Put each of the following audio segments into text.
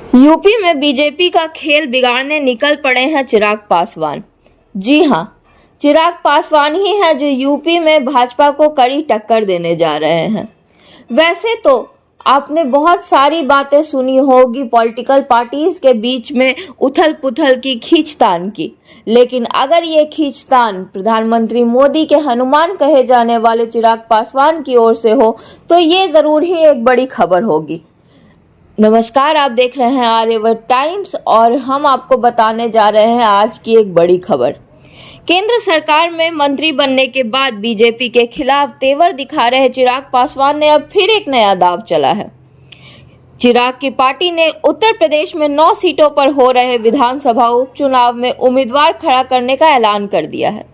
UP में BJP का खेल बिगाड़ने निकल पड़े हैं चिराग पासवान। जी हां, चिराग पासवान ही हैं जो यूपी में भाजपा को कड़ी टक्कर देने जा रहे हैं। वैसे तो आपने बहुत सारी बातें सुनी होगी पॉलिटिकल पार्टीज के बीच में उथल पुथल की, खींचतान की, लेकिन अगर ये खींचतान प्रधानमंत्री मोदी के हनुमान कहे जाने वाले चिराग पासवान की ओर से हो तो ये जरूर ही एक बड़ी खबर होगी। नमस्कार, आप देख रहे हैं आर्यवर्त टाइम्स और हम आपको बताने जा रहे हैं आज की एक बड़ी खबर। केंद्र सरकार में मंत्री बनने के बाद बीजेपी के खिलाफ तेवर दिखा रहे चिराग पासवान ने अब फिर एक नया दांव चला है। चिराग की पार्टी ने उत्तर प्रदेश में 9 सीटों पर हो रहे विधानसभा उपचुनाव में उम्मीदवार खड़ा करने का ऐलान कर दिया है।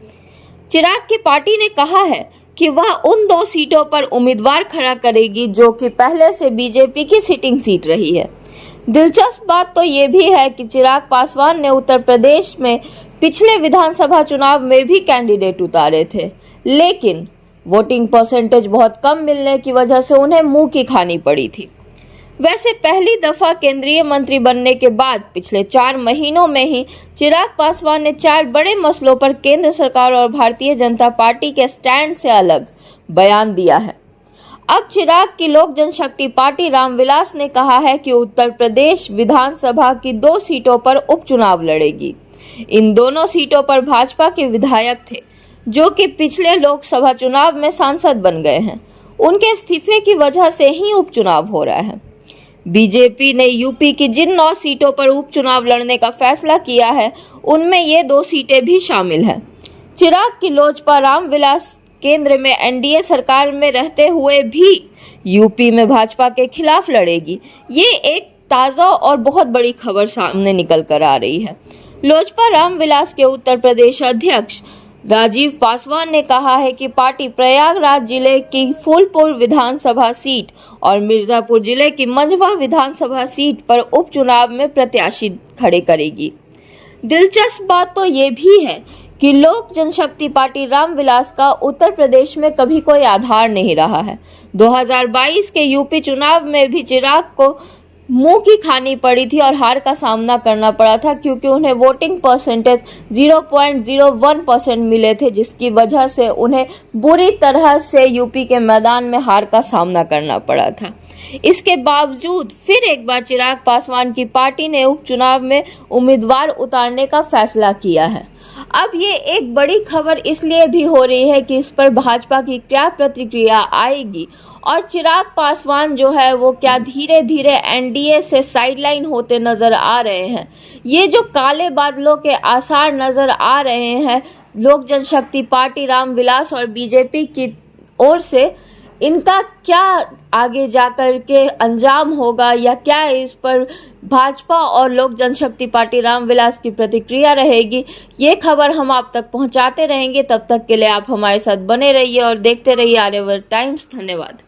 चिराग की पार्टी ने कहा है कि वह उन 2 सीटों पर उम्मीदवार खड़ा करेगी जो कि पहले से बीजेपी की सिटिंग सीट रही है। दिलचस्प बात तो ये भी है कि चिराग पासवान ने उत्तर प्रदेश में पिछले विधानसभा चुनाव में भी कैंडिडेट उतारे थे, लेकिन वोटिंग परसेंटेज बहुत कम मिलने की वजह से उन्हें मुंह की खानी पड़ी थी। वैसे पहली दफा केंद्रीय मंत्री बनने के बाद पिछले 4 महीनों में ही चिराग पासवान ने 4 बड़े मसलों पर केंद्र सरकार और भारतीय जनता पार्टी के स्टैंड से अलग बयान दिया है। अब चिराग की लोक जनशक्ति पार्टी रामविलास ने कहा है कि उत्तर प्रदेश विधानसभा की 2 सीटों पर उपचुनाव लड़ेगी। इन दोनों सीटों पर भाजपा के विधायक थे जो कि पिछले लोकसभा चुनाव में सांसद बन गए हैं। उनके इस्तीफे की वजह से ही उपचुनाव हो रहा है। बीजेपी ने यूपी की जिन 9 सीटों पर उपचुनाव लड़ने का फैसला किया है उनमें ये 2 सीटें भी शामिल हैं। चिराग की लोजपा रामविलास केंद्र में एनडीए सरकार में रहते हुए भी यूपी में भाजपा के खिलाफ लड़ेगी। ये एक ताज़ा और बहुत बड़ी खबर सामने निकल कर आ रही है। लोजपा रामविलास के उत्तर प्रदेश अध्यक्ष राजीव पासवान ने कहा है कि पार्टी प्रयागराज जिले की फूलपुर विधानसभा सीट और मिर्जापुर जिले की मंझवा विधानसभा सीट पर उपचुनाव में प्रत्याशी खड़े करेगी। दिलचस्प बात तो ये भी है कि लोक जनशक्ति पार्टी रामविलास का उत्तर प्रदेश में कभी कोई आधार नहीं रहा है। 2022 के यूपी चुनाव में भी चिराग को मुंह की खानी पड़ी थी और हार का सामना करना पड़ा था क्योंकि उन्हें वोटिंग परसेंटेज 0.01% मिले थे, जिसकी वजह से उन्हें बुरी तरह से यूपी के मैदान में हार का सामना करना पड़ा था। इसके बावजूद फिर एक बार चिराग पासवान की पार्टी ने उपचुनाव में उम्मीदवार उतारने का फैसला किया है। अब ये एक बड़ी खबर इसलिए भी हो रही है कि इस पर भाजपा की क्या प्रतिक्रिया आएगी और चिराग पासवान जो है वो क्या धीरे धीरे एनडीए से साइडलाइन होते नजर आ रहे हैं। ये जो काले बादलों के आसार नजर आ रहे हैं लोक जनशक्ति पार्टी रामविलास और बीजेपी की ओर से, इनका क्या आगे जाकर के अंजाम होगा या क्या इस पर भाजपा और लोक जनशक्ति पार्टी रामविलास की प्रतिक्रिया रहेगी, ये खबर हम आप तक पहुंचाते रहेंगे। तब तक के लिए आप हमारे साथ बने रहिए और देखते रहिए आर्यवर्त टाइम्स। धन्यवाद।